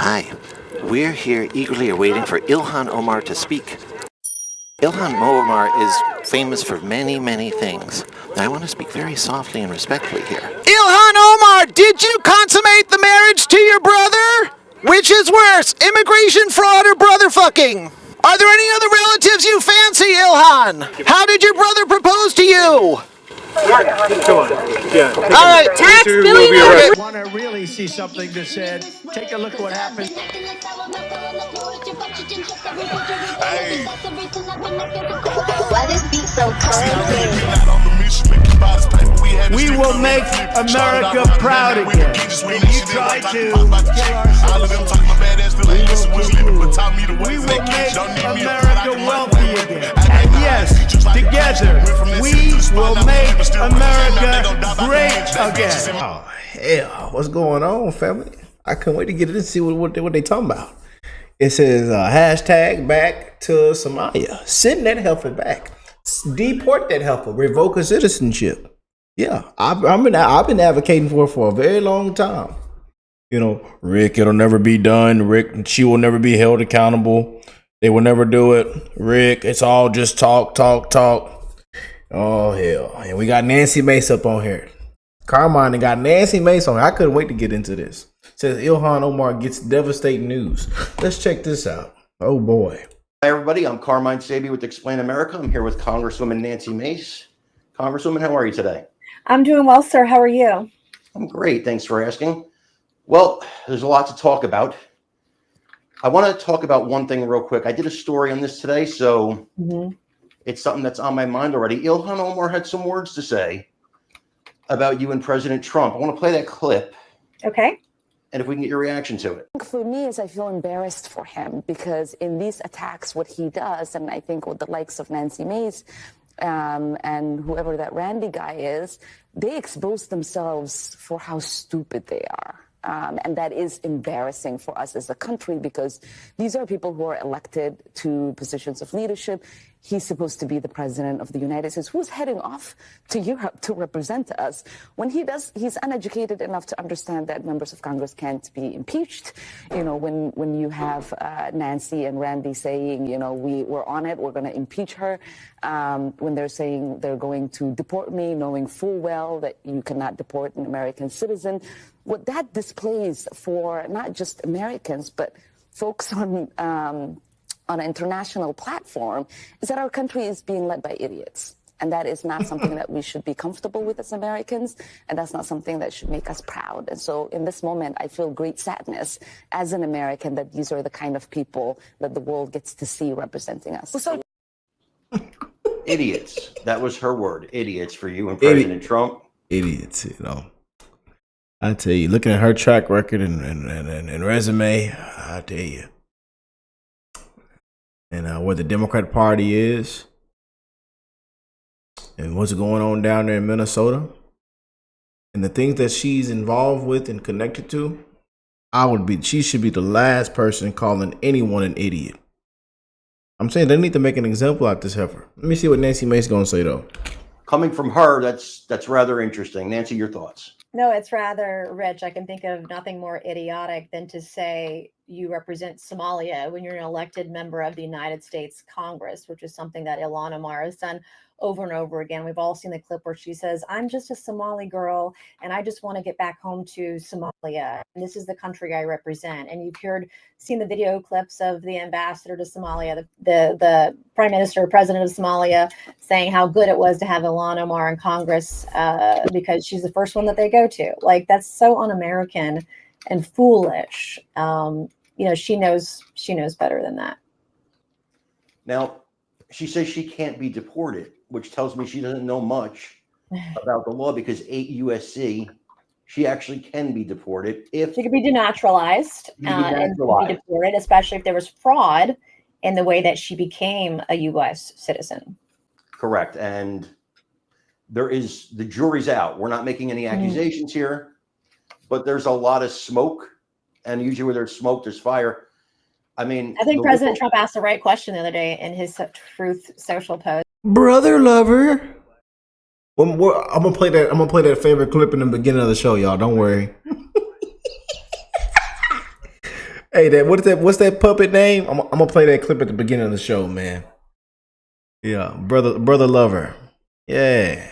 Hi, we're here eagerly awaiting for Ilhan Omar to speak. Ilhan Omar is famous for many, many things. I want to speak very softly and respectfully here. Ilhan Omar, did you consummate the marriage to your brother? Which is worse, immigration fraud or brother fucking? Are there any other relatives you fancy, Ilhan? How did your brother propose to you? Come on. Yeah. All right. Tax billionaires. Want to really see something that said, take a look at what happened. Why this beat so cold? We will make America proud again. When you try to we will make America wealthy again. And yes, together, we will make America great again. Oh, hell, what's going on, family? I couldn't wait to get in and see what they talking about. It says hashtag back to Somalia. Send that heifer back. Deport that heifer. Revoke her citizenship. Yeah, I've been advocating for a very long time. You know, Rick, it'll never be done. Rick, she will never be held accountable. They will never do it. Rick, it's all just talk. Oh, hell. And we got Nancy Mace up on here. Carmine and got Nancy Mace on here. I couldn't wait to get into this. It says Ilhan Omar gets devastating news. Let's check this out. Oh, boy. Hi, everybody. I'm Carmine Sabi with Explain America. I'm here with Congresswoman Nancy Mace. Congresswoman, how are you today? I'm doing well, sir. How are you? I'm great. Thanks for asking. Well, there's a lot to talk about. I want to talk about one thing real quick. I did a story on this today, so it's something that's on my mind already. Ilhan Omar had some words to say about you and President Trump. I want to play that clip. Okay. And if we can get your reaction to it. For me, is I feel embarrassed for him because in these attacks, what he does, and I think with the likes of Nancy Mace and whoever that Randy guy is, they expose themselves for how stupid they are. And that is embarrassing for us as a country because these are people who are elected to positions of leadership. He's supposed to be the president of the United States, who's heading off to Europe to represent us. When he does, he's uneducated enough to understand that members of Congress can't be impeached. You know, when you have Nancy and Randy saying, you know, we're on it, we're going to impeach her. When they're saying they're going to deport me, knowing full well that you cannot deport an American citizen. What that displays for not just Americans, but folks on an international platform is that our country is being led by idiots. And that is not something that we should be comfortable with as Americans. And that's not something that should make us proud. And so in this moment, I feel great sadness as an American that these are the kind of people that the world gets to see representing us. So Idiots. That was her word. Idiots for you and President Trump. Idiots, you know. I tell you, looking at her track record and resume, I tell you. And where the Democratic Party is and what's going on down there in Minnesota and the things that she's involved with and connected to, she should be the last person calling anyone an idiot. I'm saying they need to make an example out of this heifer. Let me see what Nancy Mace is going to say, though. Coming from her, that's rather interesting. Nancy, your thoughts? No, it's rather rich. I can think of nothing more idiotic than to say you represent Somalia when you're an elected member of the United States Congress, which is something that Ilhan Omar has done over and over again. We've all seen the clip where she says, I'm just a Somali girl and I just want to get back home to Somalia. And this is the country I represent. And you've seen the video clips of the ambassador to Somalia, the prime minister or president of Somalia saying how good it was to have Ilhan Omar in Congress because she's the first one that they go to. Like, that's so un-American and foolish. You know, she knows better than that. Now, she says she can't be deported, which tells me she doesn't know much about the law because 8 USC, she actually can be deported if she could be denaturalized and be deported, especially if there was fraud in the way that she became a U.S. citizen. Correct. And the jury's out. We're not making any accusations here, but there's a lot of smoke. And usually where there's smoke, there's fire. I mean, I think President Trump asked the right question the other day in his Truth Social post. Brother lover. I'm gonna play that favorite clip in the beginning of the show, y'all. Don't worry. Hey, what's that puppet name? I'm gonna play that clip at the beginning of the show, man. Yeah, brother lover. Yeah.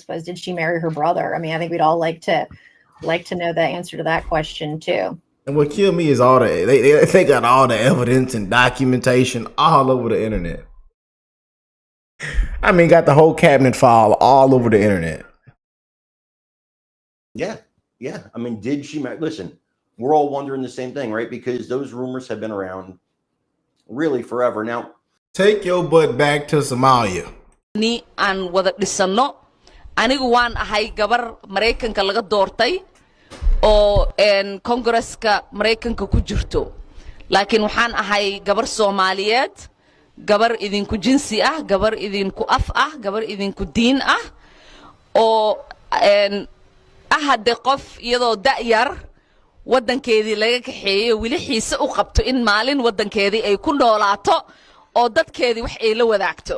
Was did she marry her brother? I mean, I think we'd all like to know the answer to that question too. And what killed me is all they got all the evidence and documentation all over the internet. I mean, got the whole cabinet file all over the internet. Yeah. I mean, did she marry? Listen, we're all wondering the same thing, right? Because those rumors have been around really forever. Now, take your butt back to Somalia. Ni aan wada dhisano anigu waan ahay gabar Mareykanka laga doortay oo Congress-ka Mareykanka ku jirto laakiin waxaan ahay gabar Soomaaliyeed gabar idinku jinsi ah gabar idinku af ah gabar idinku diin ah oo hadde qof iyadoo da'yar wadankeedii laga kaxeeyo wili xiise u qabto in maalin wadankeedii ay ku noolaato oo dadkeedii wax ay la wadaagto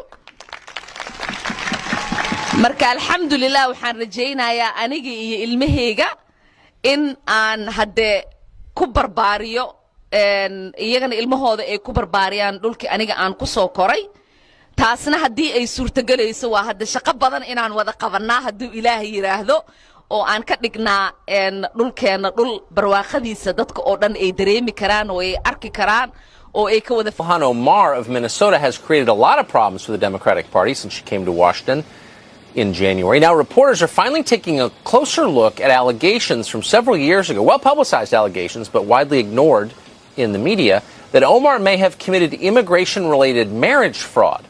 marka alxamdulillah waxaan rajaynayaa aniga iyo ilmahayga in aan hadde ku barbaariyo iyagana ilmahooda ay ku barbaariyaan dhulkii aniga aan ku soo koray taasna haddii ay suurtagelayso waa hadde shaqo badan inaan wada qabanaa hadduu ilaahay yiraahdo oo aan ka dhignaa dhulkeena dhul barwaaqadiisa dadka oo dhan ay dareemi karaan oo ay arki karaan oo ay ka wada Ilhan Omar of Minnesota has created a lot of problems for the Democratic Party since she came to Washington in January. Now, reporters are finally taking a closer look at allegations from several years ago, well-publicized allegations, but widely ignored in the media, that Omar may have committed immigration-related marriage fraud.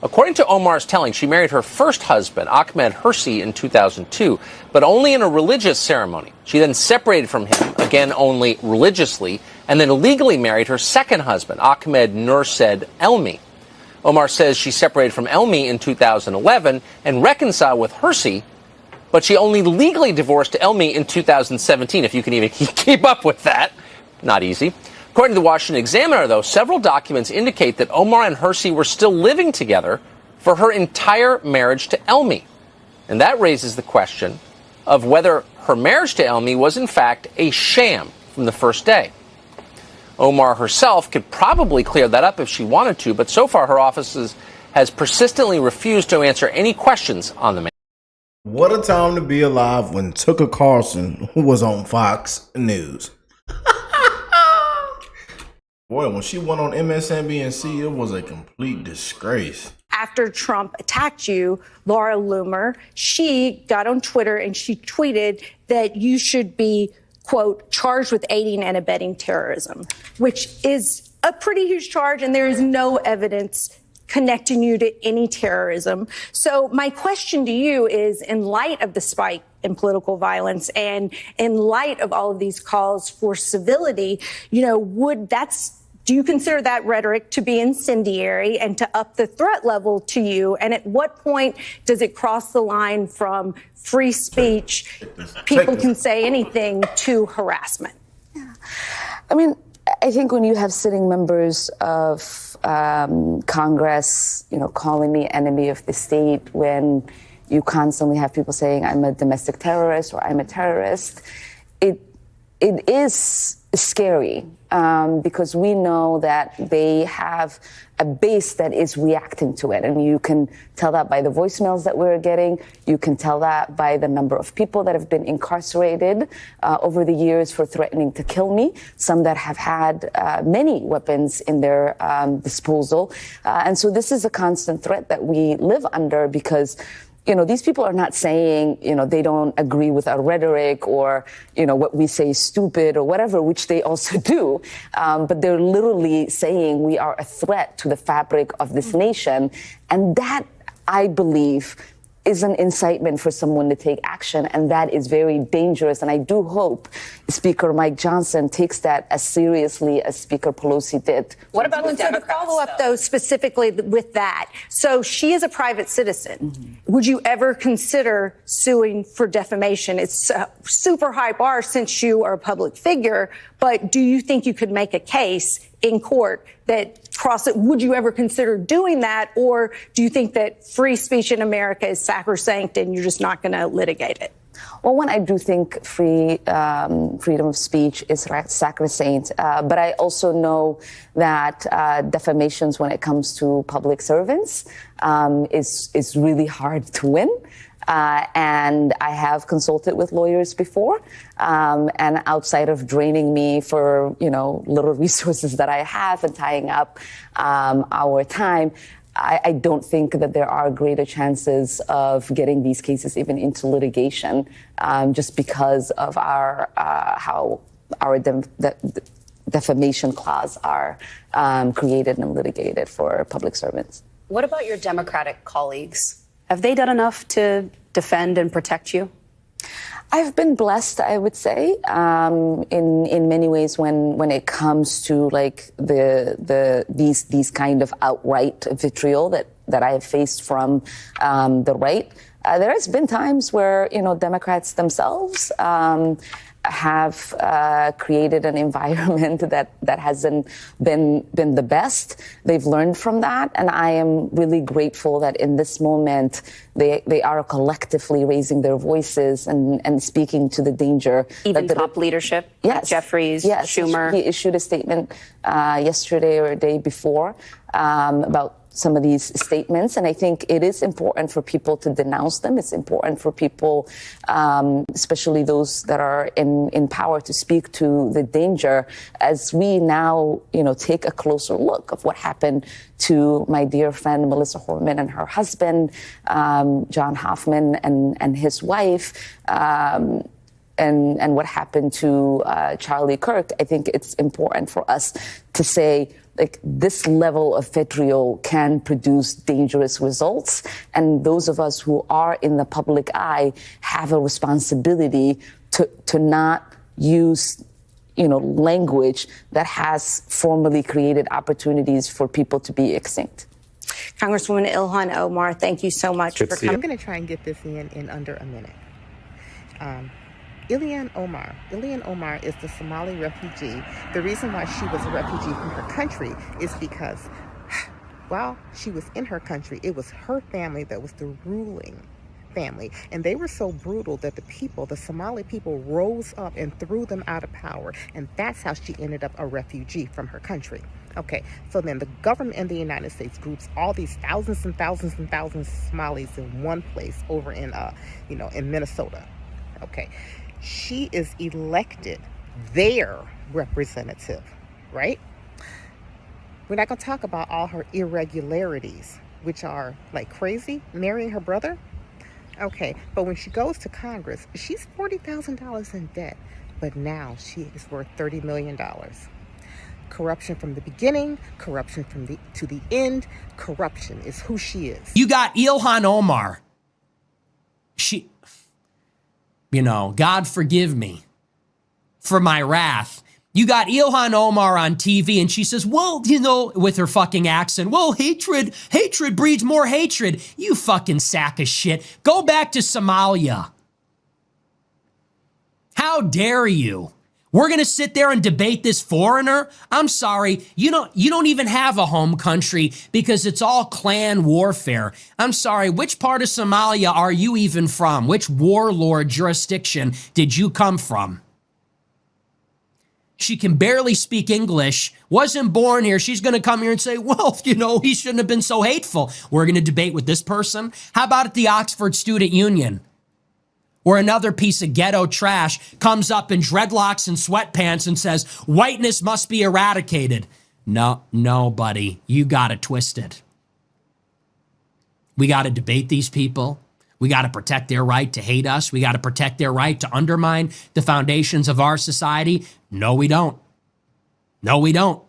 According to Omar's telling, she married her first husband, Ahmed Hirsi, in 2002, but only in a religious ceremony. She then separated from him, again only religiously, and then legally married her second husband, Ahmed Nursed Elmi. Omar says she separated from Elmi in 2011 and reconciled with Hirsi, but she only legally divorced Elmi in 2017, if you can even keep up with that. Not easy. According to the Washington Examiner, though, several documents indicate that Omar and Hirsi were still living together for her entire marriage to Elmi. And that raises the question of whether her marriage to Elmi was, in fact, a sham from the first day. Omar herself could probably clear that up if she wanted to, but so far her office has persistently refused to answer any questions on the matter. What a time to be alive when Tucker Carlson was on Fox News. Boy, when she went on MSNBC, it was a complete disgrace. After Trump attacked you, Laura Loomer, she got on Twitter and she tweeted that you should be, quote, charged with aiding and abetting terrorism, which is a pretty huge charge, and there is no evidence connecting you to any terrorism. So my question to you is, in light of the spike in political violence and in light of all of these calls for civility, do you consider that rhetoric to be incendiary and to up the threat level to you? And at what point does it cross the line from free speech, people can say anything, to harassment? Yeah. I mean, I think when you have sitting members of Congress, calling me enemy of the state, when you constantly have people saying I'm a domestic terrorist or I'm a terrorist, it is scary because we know that they have a base that is reacting to it. And you can tell that by the voicemails that we're getting. You can tell that by the number of people that have been incarcerated over the years for threatening to kill me, some that have had many weapons in their disposal. And so this is a constant threat that we live under because these people are not saying, they don't agree with our rhetoric or, what we say is stupid or whatever, which they also do. But they're literally saying we are a threat to the fabric of this nation. And that, I believe, is an incitement for someone to take action, and that is very dangerous. And I do hope Speaker Mike Johnson takes that as seriously as Speaker Pelosi did. What about the Democrats? To follow up, though, specifically with that, so she is a private citizen. Mm-hmm. Would you ever consider suing for defamation? It's a super high bar since you are a public figure, but do you think you could make a case in court that cross it. Would you ever consider doing that? Or do you think that free speech in America is sacrosanct and you're just not going to litigate it? Well, one, I do think freedom of speech is sacrosanct, but I also know that defamations when it comes to public servants is really hard to win. And I have consulted with lawyers before, and outside of draining me for, little resources that I have and tying up our time, I don't think that there are greater chances of getting these cases even into litigation, just because of how our defamation clause are created and litigated for public servants. What about your Democratic colleagues? Have they done enough to defend and protect you? I've been blessed, I would say, in many ways when it comes to like these kind of outright vitriol that I have faced from the right. There has been times where Democrats themselves have created an environment that hasn't been the best. They've learned from that, and I am really grateful that in this moment they are collectively raising their voices and speaking to the danger. Even top leadership, yes, Jeffries, yes, Schumer. He issued a statement yesterday or a day before about some of these statements. And I think it is important for people to denounce them. It's important for people, especially those that are in power, to speak to the danger as we now, take a closer look of what happened to my dear friend Melissa Horman and her husband, John Hoffman and his wife, and what happened to Charlie Kirk. I think it's important for us to say, like, this level of vitriol can produce dangerous results. And those of us who are in the public eye have a responsibility to not use, language that has formerly created opportunities for people to be extinct. Congresswoman Ilhan Omar, thank you so much for coming. I'm going to try and get this in under a minute. Ilhan Omar is the Somali refugee. The reason why she was a refugee from her country is because while she was in her country, it was her family that was the ruling family. And they were so brutal that the Somali people rose up and threw them out of power. And that's how she ended up a refugee from her country. Okay, so then the government in the United States groups all these thousands and thousands and thousands of Somalis in one place over in Minnesota. Okay. She is elected their representative, right? We're not going to talk about all her irregularities, which are like crazy, marrying her brother. Okay, but when she goes to Congress, she's $40,000 in debt, but now she is worth $30 million. Corruption from the beginning, corruption to the end. Corruption is who she is. You got Ilhan Omar. God forgive me for my wrath. You got Ilhan Omar on TV and she says, well, with her fucking accent, well, hatred breeds more hatred. You fucking sack of shit. Go back to Somalia. How dare you? We're going to sit there and debate this foreigner? I'm sorry. You don't even have a home country because it's all clan warfare. I'm sorry. Which part of Somalia are you even from? Which warlord jurisdiction did you come from? She can barely speak English, wasn't born here. She's going to come here and say, well, he shouldn't have been so hateful. We're going to debate with this person. How about at the Oxford Student Union? Where another piece of ghetto trash comes up in dreadlocks and sweatpants and says, whiteness must be eradicated. No, buddy, you got it twisted. We got to debate these people. We got to protect their right to hate us. We got to protect their right to undermine the foundations of our society. No, we don't. No, we don't.